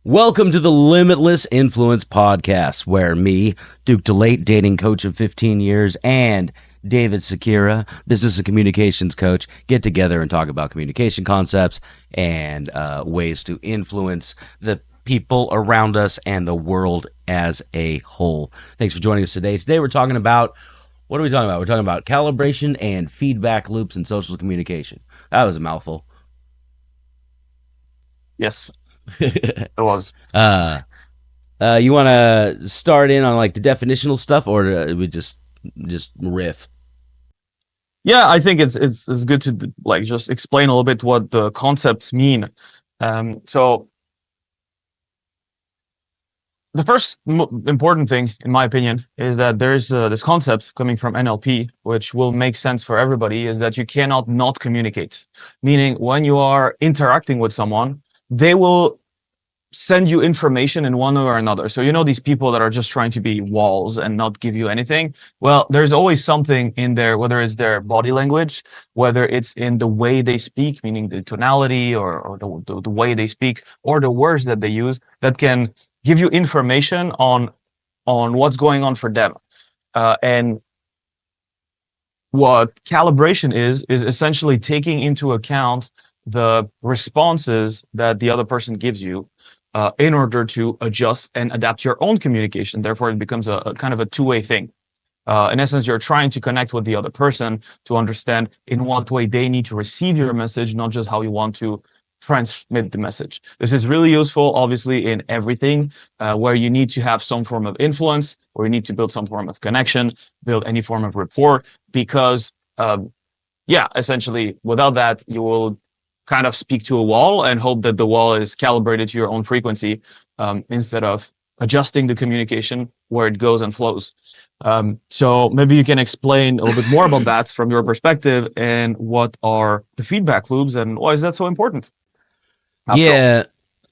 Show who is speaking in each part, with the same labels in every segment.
Speaker 1: Welcome to the Limitless Influence Podcast, where me, Duke DeLate, dating coach of 15 years, and David Sakira, business and communications coach, get together and talk about communication concepts and ways to influence the people around us and the world as a whole. Thanks for joining us today. Today we're talking about, what are we talking about? We're talking about calibration and feedback loops in social communication. That was a mouthful.
Speaker 2: Yes, it was.
Speaker 1: uh, you want to start in on like the definitional stuff, or we just riff?
Speaker 2: Yeah, I think it's good to like just explain a little bit what the concepts mean. So the first important thing, in my opinion, is that there's this concept coming from NLP, which will make sense for everybody, is that you cannot not communicate. Meaning, when you are interacting with someone, they will send you information in one way or another. So you know these people that are just trying to be walls and not give you anything. Well, there's always something in there, whether it's their body language, whether it's in the way they speak, meaning the tonality or the way they speak, or the words that they use, that can give you information on what's going on for them. And what calibration is essentially taking into account the responses that the other person gives you in order to adjust and adapt your own communication. Therefore, it becomes a kind of a two-way thing. In essence, you're trying to connect with the other person to understand in what way they need to receive your message, not just how you want to transmit the message. This is really useful, obviously, in everything where you need to have some form of influence, or you need to build some form of connection, build any form of rapport, because, yeah, essentially, without that, you will kind of speak to a wall and hope that the wall is calibrated to your own frequency instead of adjusting the communication where it goes and flows. So maybe you can explain a little bit more about that from your perspective, and what are the feedback loops and why is that so important after all?
Speaker 1: Yeah,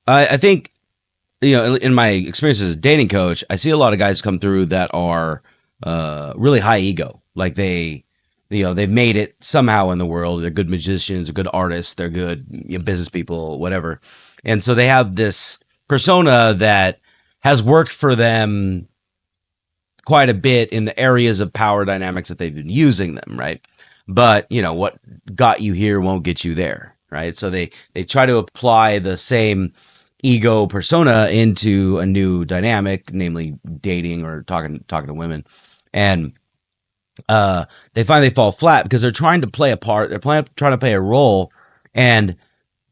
Speaker 1: I think in my experience as a dating coach, I see a lot of guys come through that are really high ego. Like they've made it somehow in the world. They're good magicians, they're good artists, they're good business people, whatever. And so they have this persona that has worked for them quite a bit in the areas of power dynamics that they've been using them, right? But what got you here won't get you there, right? So they try to apply the same ego persona into a new dynamic, namely dating or talking to women, and they find they fall flat because they're trying to play a part. They're trying to play a role, and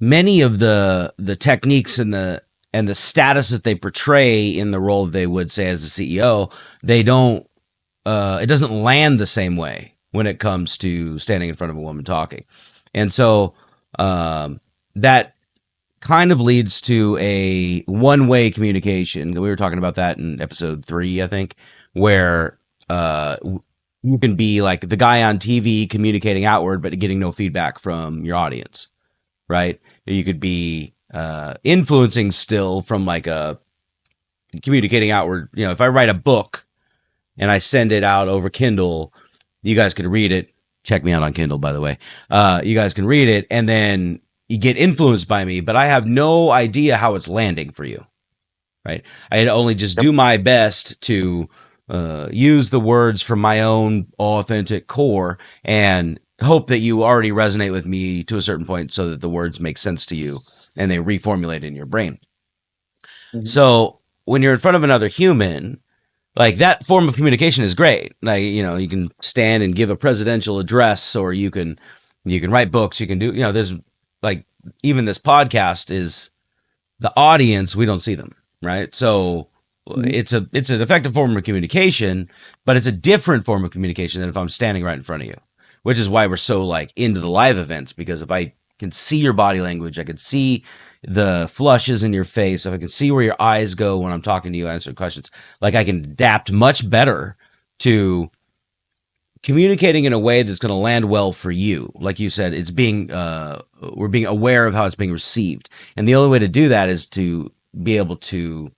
Speaker 1: many of the techniques and the status that they portray in the role they would say as a CEO, they don't. It doesn't land the same way when it comes to standing in front of a woman talking, and so that kind of leads to a one-way communication. We were talking about that in episode 3, I think, where you can be like the guy on TV communicating outward, but getting no feedback from your audience, right? You could be influencing still from like a communicating outward. If I write a book and I send it out over Kindle, you guys could read it. Check me out on Kindle, by the way. You guys can read it, and then you get influenced by me, but I have no idea how it's landing for you, right? I only just
Speaker 2: Yep.
Speaker 1: do my best to use the words from my own authentic core and hope that you already resonate with me to a certain point so that the words make sense to you and they reformulate in your brain.
Speaker 2: Mhm.
Speaker 1: So when you're in front of another human, like that form of communication is great. Like, you can stand and give a presidential address, or you can write books, you can do, there's like, even this podcast is the audience, we don't see them, right? So
Speaker 2: Mhm.
Speaker 1: it's an effective form of communication, but it's a different form of communication than if I'm standing right in front of you, which is why we're so like into the live events, because if I can see your body language, I can see the flushes in your face, if I can see where your eyes go when I'm talking to you, answering questions, like I can adapt much better to communicating in a way that's going to land well for you. Like you said, we're being aware of how it's being received, and the only way to do that is to be able to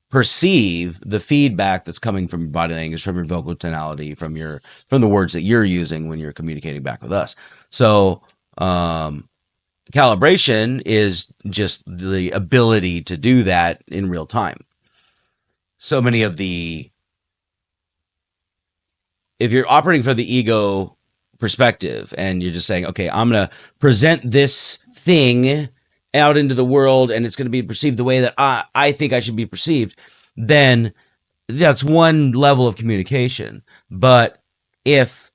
Speaker 1: perceive the feedback that's coming from your body language, from your vocal tonality, from the words that you're using when you're communicating back with us. So calibration is just the ability to do that in real time. So many of the, if you're operating for the ego perspective and you're just saying, okay, I'm going to present this thing out into the world and it's going to be perceived the way that I think I should be perceived, then that's one level of communication. But if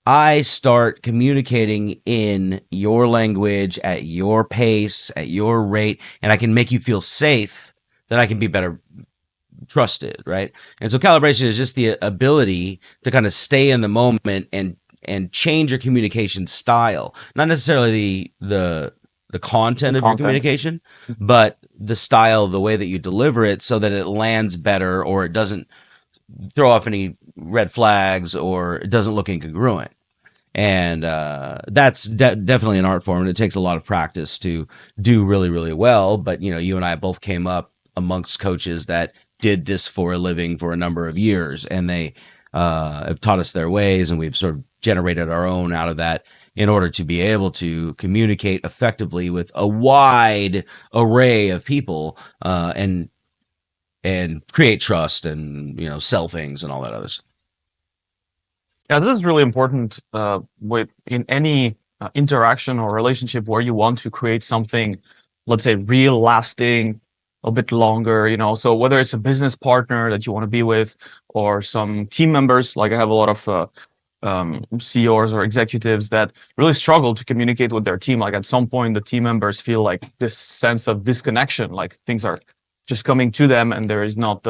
Speaker 1: I start communicating in your language, at your pace, at your rate, and I can make you feel safe, then I can be better trusted, right? And so calibration is just the ability to kind of stay in the moment and change your communication style, not necessarily the
Speaker 2: The
Speaker 1: content of your
Speaker 2: content.
Speaker 1: communication, but the style, the way that you deliver it, so that it lands better or it doesn't throw off any red flags or it doesn't look incongruent. And that's definitely an art form, and it takes a lot of practice to do really, really well. But you and I both came up amongst coaches that did this for a living for a number of years, and they have taught us their ways, and we've sort of generated our own out of that in order to be able to communicate effectively with a wide array of people, and create trust and sell things and all that other stuff.
Speaker 2: Yeah, this is really important with in any interaction or relationship where you want to create something, let's say, real, lasting, a bit longer. So whether it's a business partner that you want to be with, or some team members, like I have a lot of CEOs or executives that really struggle to communicate with their team. Like at some point, the team members feel like this sense of disconnection, like things are just coming to them, and there is not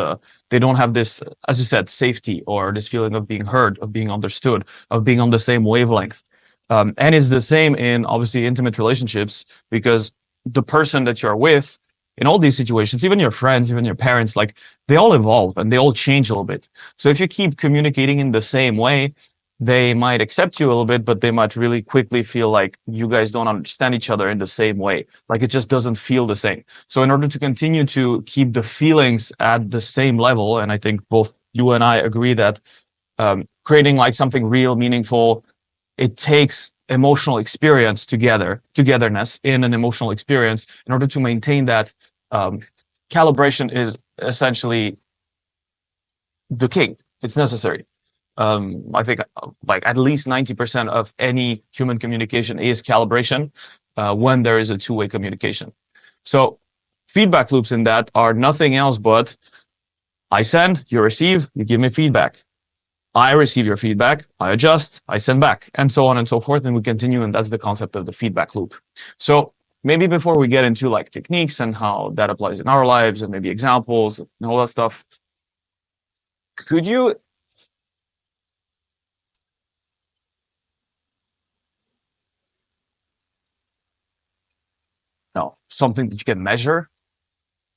Speaker 2: they don't have this, as you said, safety or this feeling of being heard, of being understood, of being on the same wavelength. And it's the same in obviously intimate relationships, because the person that you're with in all these situations, even your friends, even your parents, like they all evolve and they all change a little bit. So if you keep communicating in the same way, they might accept you a little bit, but they might really quickly feel like you guys don't understand each other in the same way. Like it just doesn't feel the same. So in order to continue to keep the feelings at the same level, and I think both you and I agree that creating like something real, meaningful, it takes emotional experience togetherness in an emotional experience. In order to maintain that, calibration is essentially the king. It's necessary. I think like at least 90% of any human communication is calibration when there is a two-way communication. So feedback loops in that are nothing else but I send, you receive, you give me feedback. I receive your feedback, I adjust, I send back, and so on and so forth. And we continue. And that's the concept of the feedback loop. So maybe before we get into like techniques and how that applies in our lives and maybe examples and all that stuff, could you something that you can measure?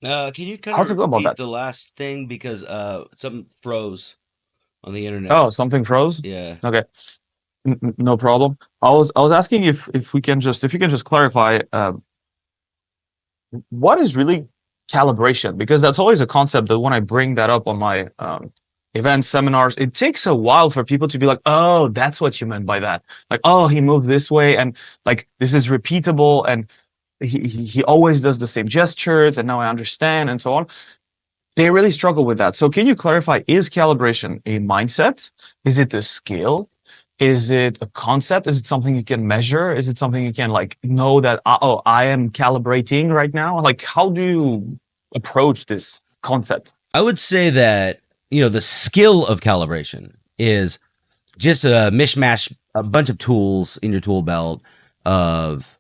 Speaker 1: Can you kind
Speaker 2: How
Speaker 1: of
Speaker 2: to go about
Speaker 1: repeat
Speaker 2: that?
Speaker 1: the last thing because something froze on the internet?
Speaker 2: Oh, something froze.
Speaker 1: Yeah.
Speaker 2: Okay, no problem. I was asking if we can just if you can just clarify what is really calibration, because that's always a concept that when I bring that up on my events, seminars, it takes a while for people to be like, oh, that's what you meant by that. Like, oh, he moved this way, and like this is repeatable, and he always does the same gestures, and now I understand, and so on. They really struggle with that. So can you clarify, is calibration a mindset? Is it a skill? Is it a concept? Is it something you can measure? Is it something you can like know that, oh, I am calibrating right now? Like, how do you approach this concept?
Speaker 1: I would say that, the skill of calibration is just a mishmash, a bunch of tools in your tool belt of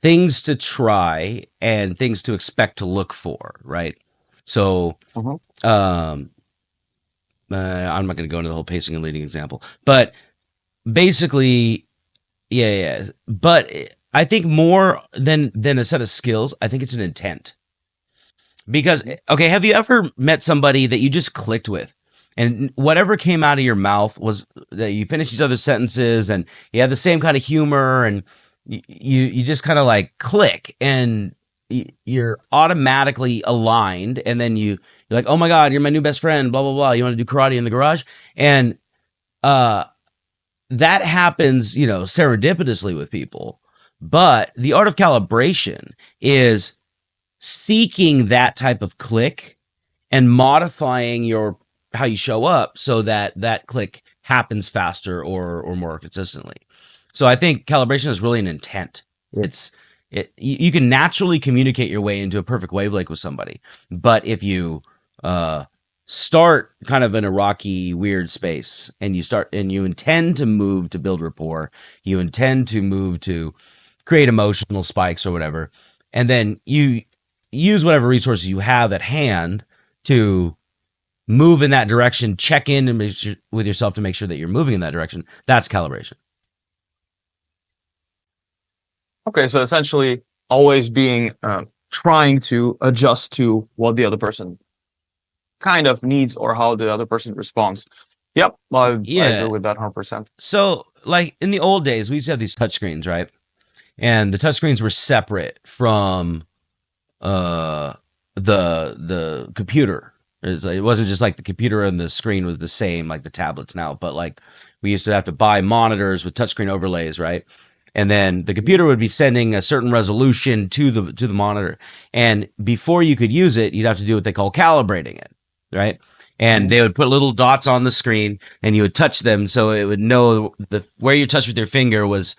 Speaker 1: things to try and things to expect to look for, right? So,
Speaker 2: Mhm.
Speaker 1: um, I'm not going to go into the whole pacing and leading example, but basically, yeah, yeah. But I think more than a set of skills, I think it's an intent. Because okay, have you ever met somebody that you just clicked with, and whatever came out of your mouth was that you finished each other's sentences, and you had the same kind of humor, and you just kind of like click, and you're automatically aligned, and then you're like, oh my god, you're my new best friend, blah blah blah. You want to do karate in the garage, and uh, that happens, serendipitously with people. But the art of calibration is seeking that type of click and modifying your how you show up so that that click happens faster or more consistently. So I think calibration is really an intent. It's you can naturally communicate your way into a perfect wavelength with somebody, but if you uh, start kind of in a rocky, weird space, and you intend to move to build rapport, you intend to move to create emotional spikes or whatever, and then you use whatever resources you have at hand to move in that direction, check in and with yourself to make sure that you're moving in that direction. That's calibration.
Speaker 2: Okay, so essentially, always being trying to adjust to what the other person kind of needs or how the other person responds. Yep, I agree
Speaker 1: Yeah.
Speaker 2: with that 100%.
Speaker 1: So, like in the old days, we used to have these touchscreens, right? And the touchscreens were separate from uh the computer. It wasn't just like the computer and the screen was the same like the tablets now, but like we used to have to buy monitors with touchscreen overlays, right? And then the computer would be sending a certain resolution to the monitor. And before you could use it, you'd have to do what they call calibrating it, right? And
Speaker 2: Mhm.
Speaker 1: they would put little dots on the screen and you would touch them so it would know the where you touched with your finger was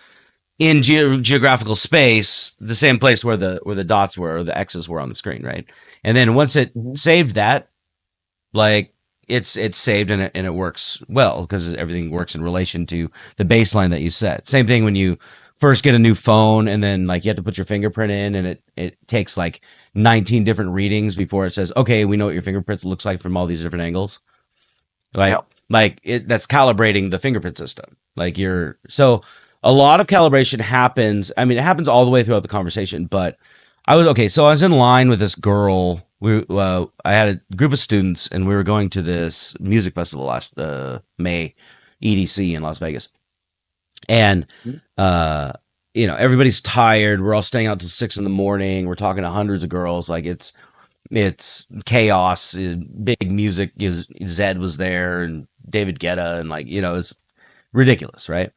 Speaker 1: in geographical space, the same place where the dots were or the X's were on the screen, right? And then once it
Speaker 2: Mhm.
Speaker 1: saved that, like it's saved and it works well because everything works in relation to the baseline that you set. Same thing when you first get a new phone and then like you have to put your fingerprint in and it takes like 19 different readings before it says, okay, we know what your fingerprint looks like from all these different angles, right?
Speaker 2: Yep.
Speaker 1: Like that's calibrating the fingerprint system. Like you're so a lot of calibration happens. I mean, it happens all the way throughout the conversation. But I was okay. So I was in line with this girl. I had a group of students, and we were going to this music festival last May, EDC in Las Vegas, and
Speaker 2: Mhm.
Speaker 1: uh, everybody's tired. We're all staying out till 6 in the morning. We're talking to hundreds of girls. Like it's chaos. Big music. Zed was there and David Guetta and like it's ridiculous, right?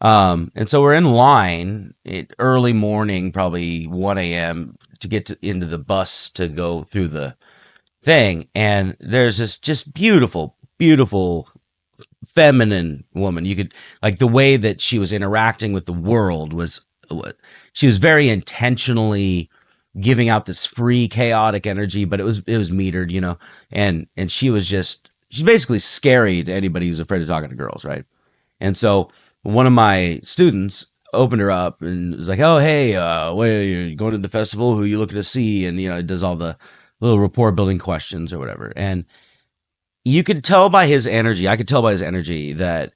Speaker 1: And so we're in line early morning, probably 1 a.m. to get into the bus to go through the thing, and there's this just beautiful, beautiful feminine woman. You could like the way that she was interacting with the world was what she was very intentionally giving out this free chaotic energy, but it was metered, and she's basically scary to anybody who's afraid of talking to girls, right? And so one of my students opened her up and was like, "Oh, hey, where you going to the festival? Who you looking to see?" And it does all the little rapport building questions or whatever. And you could tell by his energy, I could tell by his energy that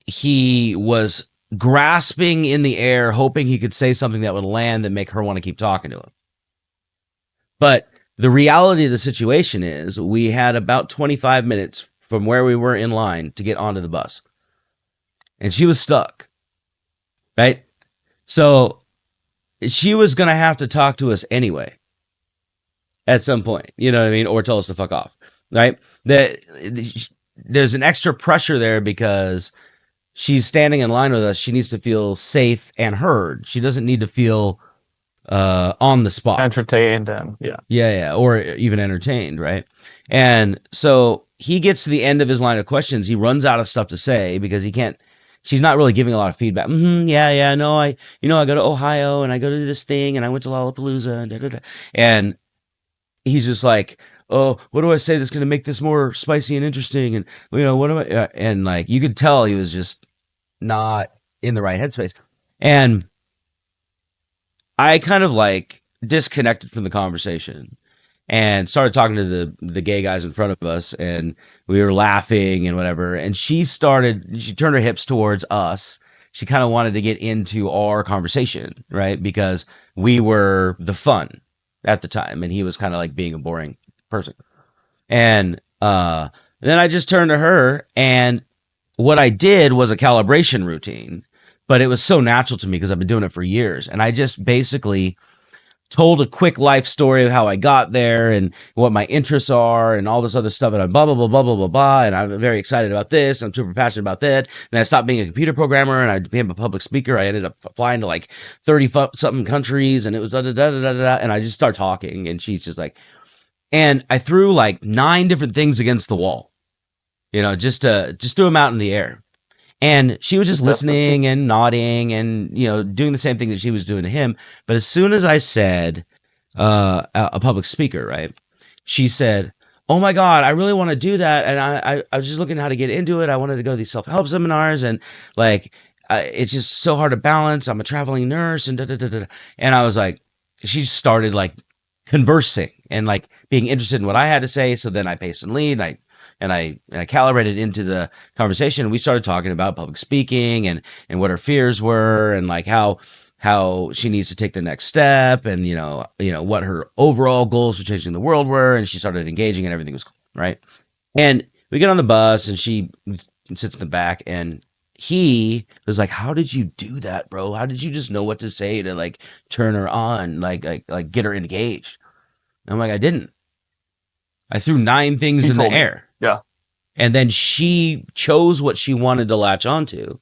Speaker 1: he was grasping in the air, hoping he could say something that would land and make her want to keep talking to him. But the reality of the situation is we had about 25 minutes from where we were in line to get onto the bus. And she was stuck, right? So she was going to have to talk to us anyway at some point, you know what I mean? Or tell us to fuck off, right? There's an extra pressure there because she's standing in line with us. She needs to feel safe and heard. She doesn't need to feel on the spot.
Speaker 2: Entertained and yeah.
Speaker 1: Yeah, or even entertained, right? And so he gets to the end of his line of questions. He runs out of stuff to say because he can't. She's not really giving a lot of feedback. Yeah. No, I go to Ohio and I go to this thing and I went to Lollapalooza and da da da. And he's just like, oh, what do I say that's going to make this more spicy and interesting? And what am I? And like you could tell he was just not in the right headspace. And I kind of like disconnected from the conversation and started talking to the gay guys in front of us, and we were laughing and whatever. And she turned her hips towards us. She kind of wanted to get into our conversation, right? Because we were the fun at the time, and he was kind of like being a boring person. And then I just turned to her, and what I did was a calibration routine, but it was so natural to me because I've been doing it for years. And I just basically told a quick life story of how I got there and what my interests are and all this other stuff. And I blah, blah, blah, blah, blah, blah, blah. And I'm very excited about this. I'm super passionate about that. And I stopped being a computer programmer and I became a public speaker. I ended up flying to like 30 something countries and it was da, da, da, da, da, da. And I just start talking and she's just like, and I threw like 9 different things against the wall, just threw them out in the air. And she was just listening and nodding and, doing the same thing that she was doing to him. But as soon as I said a public speaker, right, she said, oh, my God, I really want to do that. And I was just looking at how to get into it. I wanted to go to these self-help seminars. And like, it's just so hard to balance. I'm a traveling nurse and da, da, da, da. And I was like, she started like conversing and like being interested in what I had to say. So then I paced and lead and I calibrated into the conversation. And we started talking about public speaking and what her fears were and like how she needs to take the next step and, what her overall goals for changing the world were. And she started engaging and everything was cool, right? And we get on the bus and she sits in the back and he was like, how did you do that, bro? How did you just know what to say to like turn her on, like get her engaged? And I'm like, I didn't. I threw 9 things in the air.
Speaker 2: Yeah.
Speaker 1: And then she chose what she wanted to latch onto.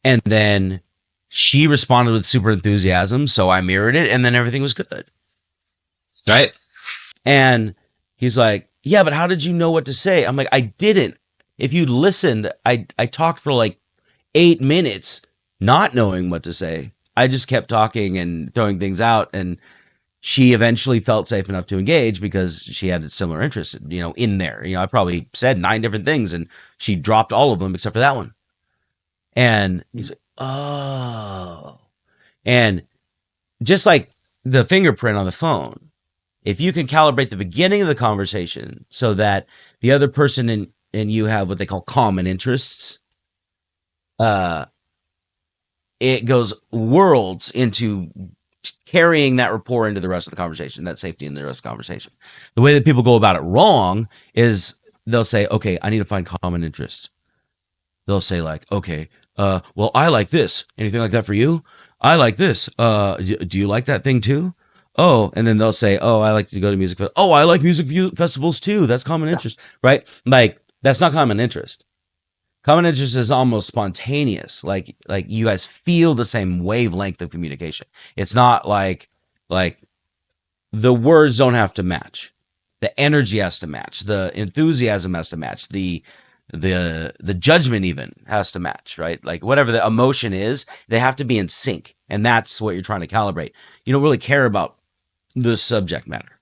Speaker 1: And then she responded with super enthusiasm. So I mirrored it and then everything was good. Right. And he's like, yeah, but how did you know what to say? I'm like, I didn't. If you listened, I talked for like 8 minutes, not knowing what to say. I just kept talking and throwing things out. And she eventually felt safe enough to engage because she had a similar interest, in there. I probably said 9 different things and she dropped all of them except for that one. And he's like, oh. And just like the fingerprint on the phone, if you can calibrate the beginning of the conversation so that the other person and you have what they call common interests, it goes worlds into carrying that rapport into the rest of the conversation, that safety in the rest of the conversation. The way that people go about it wrong is they'll say, okay, I need to find common interests. They'll say like, okay, well, I like this. Anything like that for you? I like this. Do you like that thing too? Oh, and then they'll say, oh, I like to go to music. Oh, I like music festivals too. That's common interest, right? Like that's not common interest. Common interest is almost spontaneous. Like you guys feel the same wavelength of communication. It's not like the words don't have to match. The energy has to match. The enthusiasm has to match. The judgment even has to match, right? Like whatever the emotion is, they have to be in sync. And that's what you're trying to calibrate. You don't really care about the subject matter.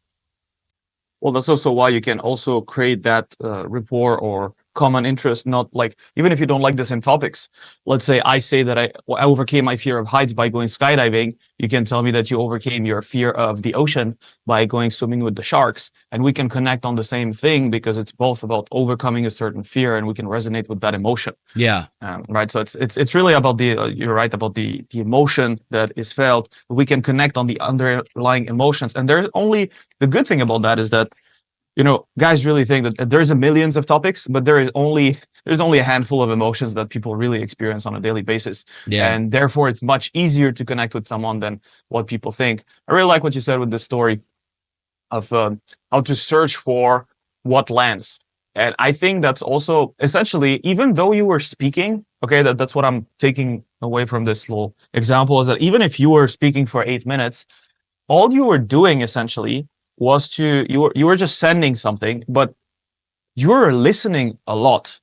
Speaker 2: Well, that's also why you can also create that rapport or common interest, not like, even if you don't like the same topics. Let's say I say that I overcame my fear of heights by going skydiving. You can tell me that you overcame your fear of the ocean by going swimming with the sharks. And we can connect on the same thing because it's both about overcoming a certain fear and we can resonate with that emotion.
Speaker 1: Yeah.
Speaker 2: Right. So it's really about you're right, about the emotion that is felt. We can connect on the underlying emotions. And there's only, the good thing about that is that, guys really think that there's a millions of topics, but there's only a handful of emotions that people really experience on a daily basis.
Speaker 1: Yeah.
Speaker 2: And therefore, it's much easier to connect with someone than what people think. I really like what you said with this story of how to search for what lands. And I think that's also essentially, even though you were speaking, okay, that's what I'm taking away from this little example, is that even if you were speaking for 8 minutes, all you were doing essentially was you were just sending something, but you were listening a lot.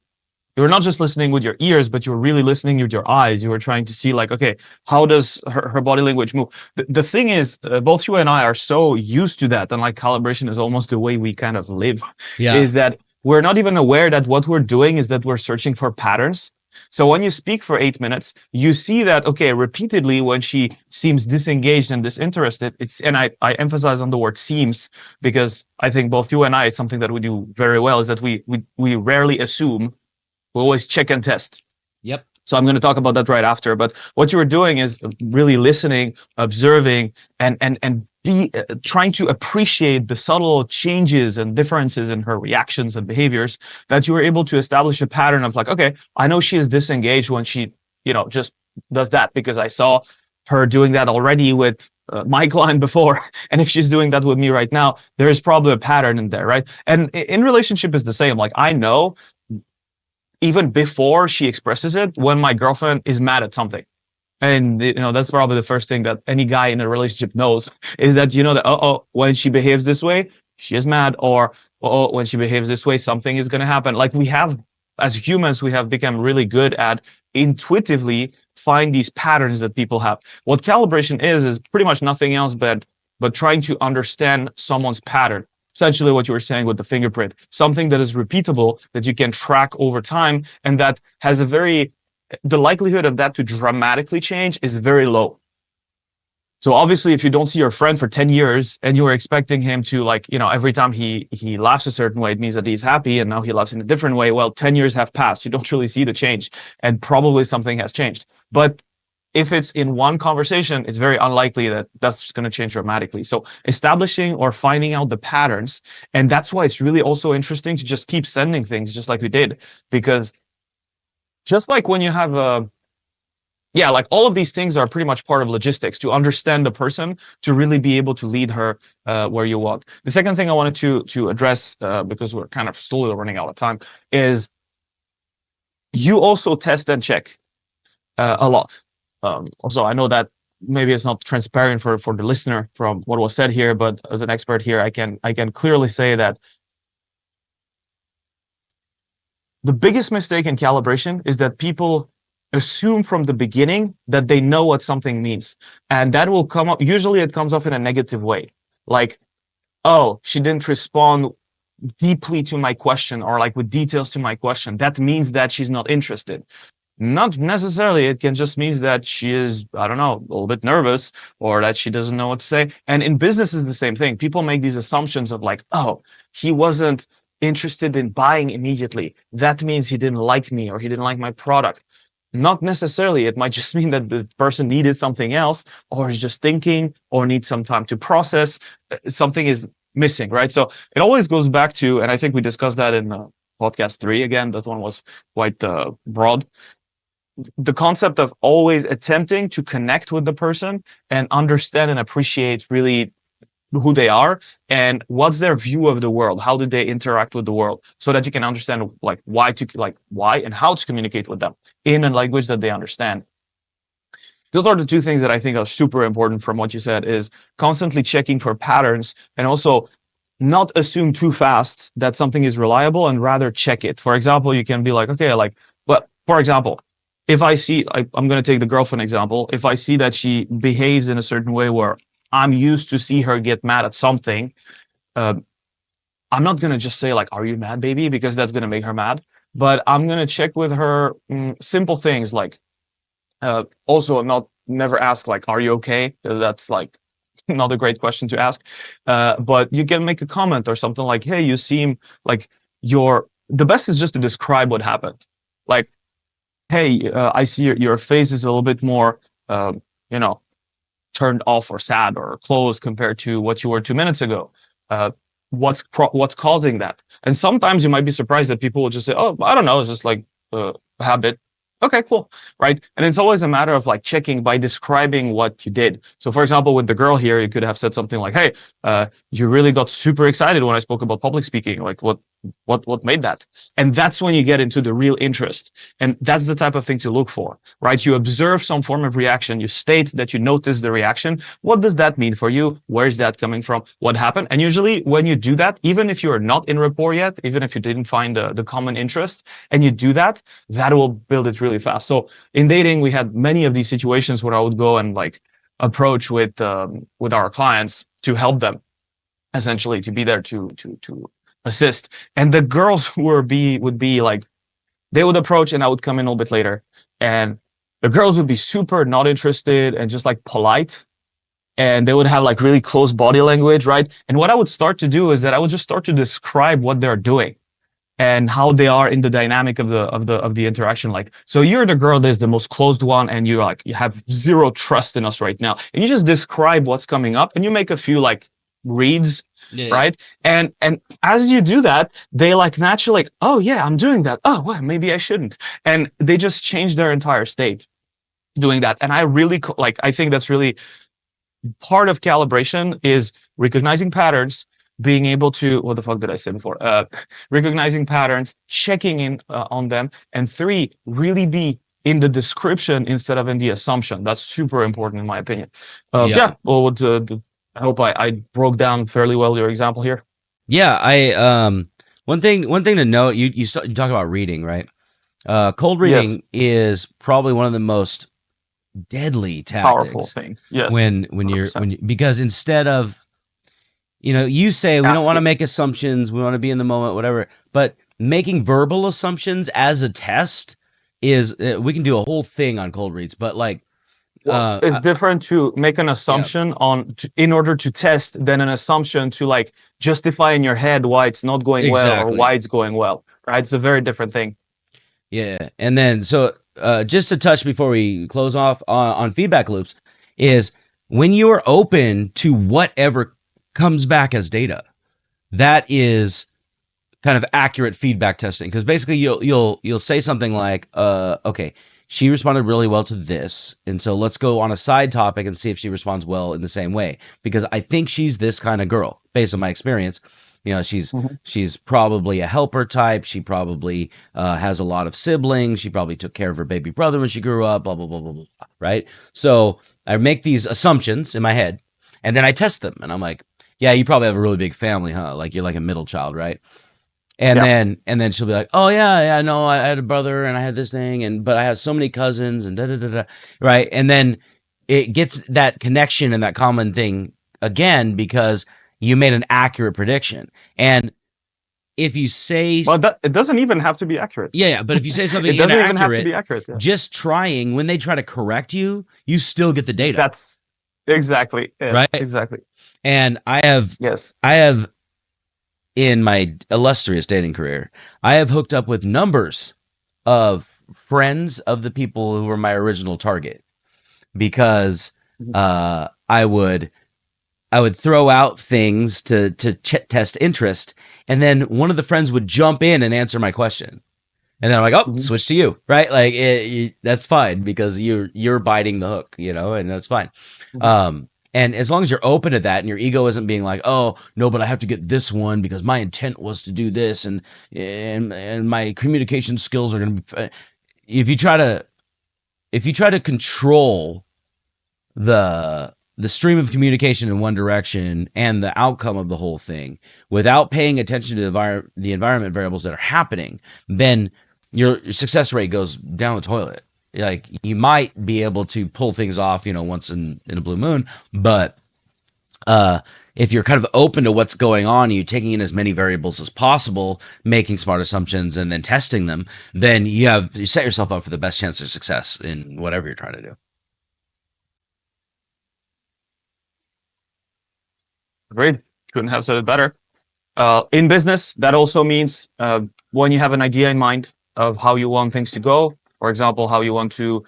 Speaker 2: You were not just listening with your ears, but you were really listening with your eyes. You were trying to see like, okay, how does her body language move? The thing is, both you and I are so used to that, and like calibration is almost the way we kind of live, is that we're not even aware that what we're doing is that we're searching for patterns. So when you speak for 8 minutes, you see that, okay, repeatedly when she seems disengaged and disinterested, and I emphasize on the word seems, because I think both you and I, it's something that we do very well, is that we rarely assume, we always check and test.
Speaker 1: Yep.
Speaker 2: So I'm going to talk about that right after. But what you were doing is really listening, observing, and be trying to appreciate the subtle changes and differences in her reactions and behaviors, that you were able to establish a pattern of like, okay, I know she is disengaged when she, just does that, because I saw her doing that already with my client before, and if she's doing that with me right now, there is probably a pattern in there, right? And in relationship is the same. Like I know even before she expresses it when my girlfriend is mad at something. And that's probably the first thing that any guy in a relationship knows is that that when she behaves this way, she is mad, or when she behaves this way, something is going to happen. Like we have, as humans, we have become really good at intuitively find these patterns that people have. What calibration is pretty much nothing else but trying to understand someone's pattern. Essentially what you were saying with the fingerprint, something that is repeatable, that you can track over time, and that has the likelihood of that to dramatically change is very low. So obviously, if you don't see your friend for 10 years and you are expecting him to every time he laughs a certain way, it means that he's happy, and now he laughs in a different way. Well, 10 years have passed. You don't really see the change, and probably something has changed. But if it's in one conversation, it's very unlikely that that's just going to change dramatically. So establishing or finding out the patterns, and that's why it's really also interesting to just keep sending things just like we did, because just like when you have like all of these things are pretty much part of logistics to understand the person, to really be able to lead her where you want. The second thing I wanted to address, because we're kind of slowly running out of time, is you also test and check a lot. Also, I know that maybe it's not transparent for the listener from what was said here, but as an expert here, I can clearly say that the biggest mistake in calibration is that people assume from the beginning that they know what something means, and that will come up. Usually, it comes off in a negative way, like, "Oh, she didn't respond deeply to my question, or like with details to my question. That means that she's not interested." Not necessarily. It can just mean that she is, I don't know, a little bit nervous, or that she doesn't know what to say. And in business is the same thing. People make these assumptions of like, "Oh, he wasn't interested in buying immediately. That means he didn't like me, or he didn't like my product." Not necessarily. It might just mean that the person needed something else, or is just thinking, or needs some time to process. Something is missing, right? So it always goes back to, and I think we discussed that in podcast 3 again. That one was quite broad. The concept of always attempting to connect with the person and understand and appreciate really who they are and what's their view of the world, how do they interact with the world, so that you can understand why and how to communicate with them in a language that they understand. Those are the two things that I think are super important from what you said, is constantly checking for patterns, and also not assume too fast that something is reliable, and rather check it. For example, you can be like, okay, for example, if I see, I'm going to take the girlfriend example. If I see that she behaves in a certain way where I'm used to see her get mad at something, I'm not going to just say like, "Are you mad, baby?" Because that's going to make her mad. But I'm going to check with her simple things like, also never ask like, "Are you okay?" Because that's like not a great question to ask. But you can make a comment or something like, "Hey, you seem like the best is just to describe what happened. Like, hey, I see your face is a little bit more, turned off or sad or closed compared to what you were 2 minutes ago. What's causing that?" And sometimes you might be surprised that people will just say, "Oh, I don't know, it's just like a habit." Okay, cool, right? And it's always a matter of like checking by describing what you did. So for example, with the girl here, you could have said something like, "Hey, you really got super excited when I spoke about public speaking. Like what made that?" And that's when you get into the real interest. And that's the type of thing to look for, right? You observe some form of reaction. You state that you notice the reaction. What does that mean for you? Where is that coming from? What happened? And usually when you do that, even if you are not in rapport yet, even if you didn't find the common interest, and you do that, that will build it really fast. So in dating, we had many of these situations where I would go and like approach with our clients to help them, essentially to be there to assist. And the girls would be like, they would approach and I would come in a little bit later, and the girls would be super not interested and just like polite, and they would have like really close body language, right? And what I would start to do is that I would just start to describe what they're doing and how they are in the dynamic of the interaction. Like, so you're the girl that's the most closed one, and you're like, you have zero trust in us right now, and you just describe what's coming up, and you make a few like reads. Yeah. Right. And as you do that, they like naturally like, "Oh yeah, I'm doing that. Oh, well, maybe I shouldn't." And they just change their entire state doing that. And I really I think that's really part of calibration is recognizing patterns, being able to, what the fuck did I say before? Recognizing patterns, checking in on them, and three, really be in the description instead of in the assumption. That's super important in my opinion.
Speaker 1: Yeah.
Speaker 2: Yeah. Well, I hope I broke down fairly well your example here.
Speaker 1: Yeah, I one thing to note, you talk about reading, right? Cold
Speaker 2: Yes.
Speaker 1: reading is probably one of the most deadly
Speaker 2: Powerful
Speaker 1: tactics
Speaker 2: thing. Yes.
Speaker 1: when you're
Speaker 2: 100%.
Speaker 1: because instead of, you say we don't want to
Speaker 2: Asking.
Speaker 1: make assumptions, we want to be in the moment, whatever, but making verbal assumptions as a test is, we can do a whole thing on cold reads, but like,
Speaker 2: Well, it's different to make an
Speaker 1: yeah,
Speaker 2: assumption in order to test than an assumption to like justify in your head why it's not going well or
Speaker 1: exactly.
Speaker 2: why it's going well, right? It's a very different thing.
Speaker 1: Yeah, and then so just to touch before we close off on feedback loops is when you are open to whatever comes back as data. That is kind of accurate feedback testing, because basically you'll say something like, okay, she responded really well to this, and so let's go on a side topic and see if she responds well in the same way, because I think she's this kind of girl based on my experience. She's
Speaker 2: Mhm.
Speaker 1: she's probably a helper type. She probably has a lot of siblings. She probably took care of her baby brother when she grew up. Blah blah blah blah blah. Right. So I make these assumptions in my head, and then I test them, and I'm like, yeah, you probably have a really big family, huh? Like you're like a middle child, right? And
Speaker 2: Yeah.
Speaker 1: then she'll be like, "Oh yeah, yeah, no, I had a brother and I had this thing, and but I had so many cousins and da da da da." Right? And then it gets that connection and that common thing again because you made an accurate prediction. And if you say,
Speaker 2: But it doesn't even have to be accurate.
Speaker 1: yeah, yeah, but if you say something
Speaker 2: It doesn't even have to
Speaker 1: inaccurate,
Speaker 2: be accurate. Yeah.
Speaker 1: just trying, when they try to correct you, you still get the data,
Speaker 2: That's exactly. Yes.
Speaker 1: right?
Speaker 2: Exactly.
Speaker 1: And
Speaker 2: Yes.
Speaker 1: I have in my illustrious dating career, I have hooked up with numbers of friends of the people who were my original target, because
Speaker 2: Mhm.
Speaker 1: I would throw out things to test interest, and then one of the friends would jump in and answer my question, and then I'm like, oh,
Speaker 2: Mhm.
Speaker 1: switch to you, right? Like that's fine because you're biting the hook, and that's fine.
Speaker 2: Mhm.
Speaker 1: And as long as you're open to that and your ego isn't being like, oh no, but I have to get this one because my intent was to do this, and my communication skills are going to be. If you try to control the stream of communication in one direction and the outcome of the whole thing without paying attention to the environment variables that are happening, then your success rate goes down the toilet. Like you might be able to pull things off, once in a blue moon, but if you're kind of open to what's going on and you're taking in as many variables as possible, making smart assumptions and then testing them, then you set yourself up for the best chance of success in whatever you're trying to do.
Speaker 2: Agreed. Couldn't have said it better. In business, that also means when you have an idea in mind of how you want things to go, for example, how you want to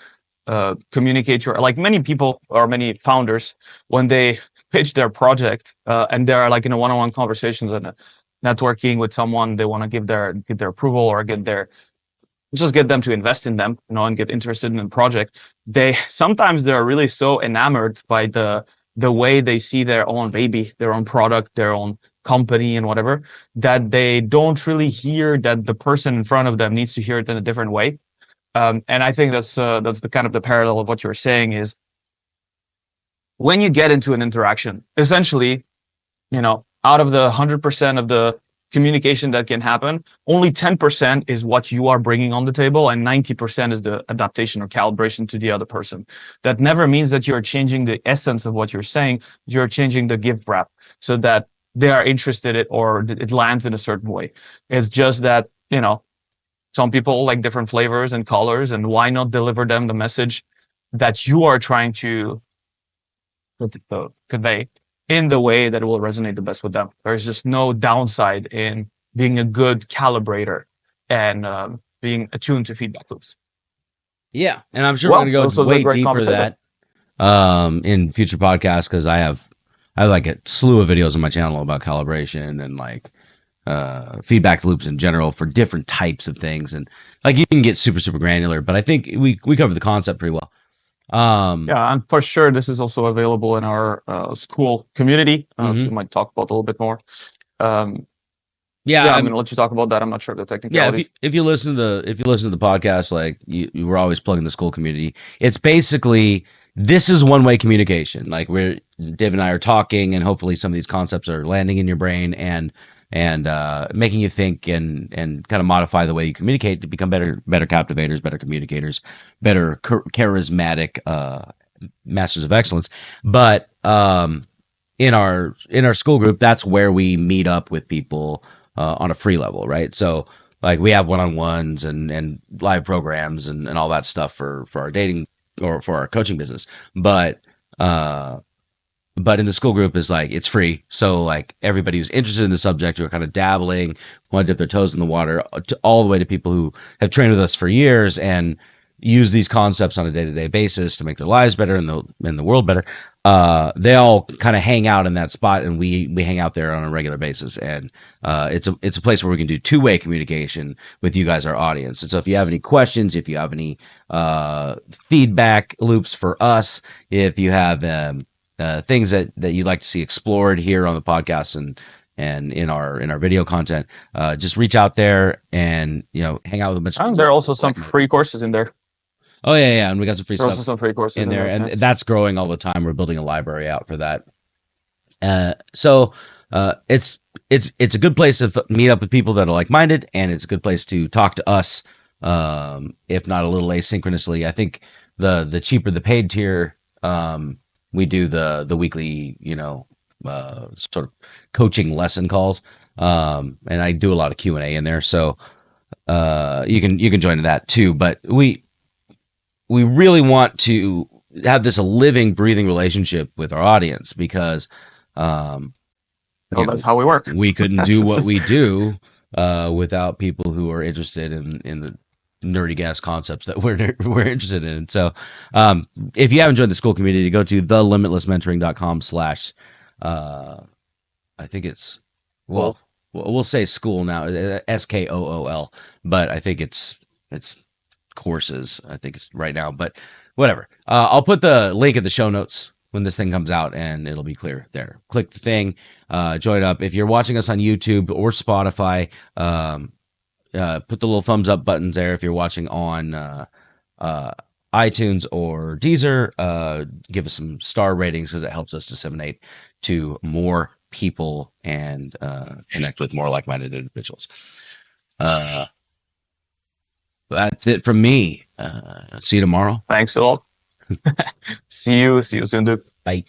Speaker 2: communicate like many people or many founders, when they pitch their project and they're like in a one-on-one conversations and networking with someone, they want to get their approval or just get them to invest in them, and get interested in the project. They're really so enamored by the way they see their own baby, their own product, their own company and whatever, that they don't really hear that the person in front of them needs to hear it in a different way. And I think that's the kind of the parallel of what you're saying is when you get into an interaction, essentially, out of the 100% of the communication that can happen, only 10% is what you are bringing on the table, and 90% is the adaptation or calibration to the other person. That never means that you're changing the essence of what you're saying. You're changing the gift wrap so that they are interested in it or it lands in a certain way. It's just that, some people like different flavors and colors, and why not deliver them the message that you are trying to convey in the way that will resonate the best with them. There's just no downside in being a good calibrator and being attuned to feedback loops.
Speaker 1: Yeah, and I'm sure we're
Speaker 2: Well,
Speaker 1: going to
Speaker 2: this
Speaker 1: go
Speaker 2: was a
Speaker 1: way
Speaker 2: great
Speaker 1: deeper
Speaker 2: conversation.
Speaker 1: that in future podcasts, because I have like a slew of videos on my channel about calibration and like feedback loops in general for different types of things, and like you can get super granular, but I think we covered the concept pretty well.
Speaker 2: Yeah, and for sure, this is also available in our school community, which we
Speaker 1: mhm.
Speaker 2: might talk about a little bit more. Um,
Speaker 1: Yeah,
Speaker 2: yeah, I'm going to let you talk about that. I'm not sure of the
Speaker 1: yeah,
Speaker 2: technicalities.
Speaker 1: if you listen to the podcast, like you were always plugging the school community. It's basically this is one way communication. Like where Dave and I are talking, and hopefully some of these concepts are landing in your brain and making you think and kind of modify the way you communicate to become better captivators, better communicators, better charismatic masters of excellence. But in our school group, that's where we meet up with people on a free level, right? So like we have one-on-ones and live programs and all that stuff for our dating or for our coaching business. Uh but in the school group is like it's free. So like everybody who's interested in the subject or kind of dabbling, want to dip their toes in the water, to all the way to people who have trained with us for years and use these concepts on a day-to-day basis to make their lives better and the world better. They all kind of hang out in that spot, and we hang out there on a regular basis. And it's a place where we can do two-way communication with you guys, our audience. And so if you have any questions, if you have any feedback loops for us, if you have things that you'd like to see explored here on the podcast and in our video content, just reach out there and hang out with a bunch of
Speaker 2: And there are also some free courses in there.
Speaker 1: Oh yeah, and we got some free
Speaker 2: There are also
Speaker 1: stuff
Speaker 2: some free courses
Speaker 1: in there, and
Speaker 2: yes.
Speaker 1: that's growing all the time. We're building a library out for that. So it's a good place to meet up with people that are like minded, and it's a good place to talk to us, if not a little asynchronously. I think the cheaper the paid tier, we do the weekly, sort of coaching lesson calls, and I do a lot of Q&A in there, so you can join that too. But we really want to have this a living, breathing relationship with our audience because
Speaker 2: That's how we work.
Speaker 1: we couldn't do what we do without people who are interested in the nerdy gas concepts that we're interested in. So if you haven't joined the school community, go to thelimitlessmentoring.com slash I think it's well we'll say school now, SKOOL, but I think it's courses. I think it's right now, but whatever. I'll put the link in the show notes when this thing comes out, and it'll be clear there. Click the thing, join up. If you're watching us on YouTube or Spotify, put the little thumbs up buttons there. If you're watching on iTunes or Deezer, give us some star ratings because it helps us disseminate to more people and connect with more like-minded individuals. That's it from me. See you tomorrow.
Speaker 2: Thanks a lot. See you soon, dude.
Speaker 1: Bye.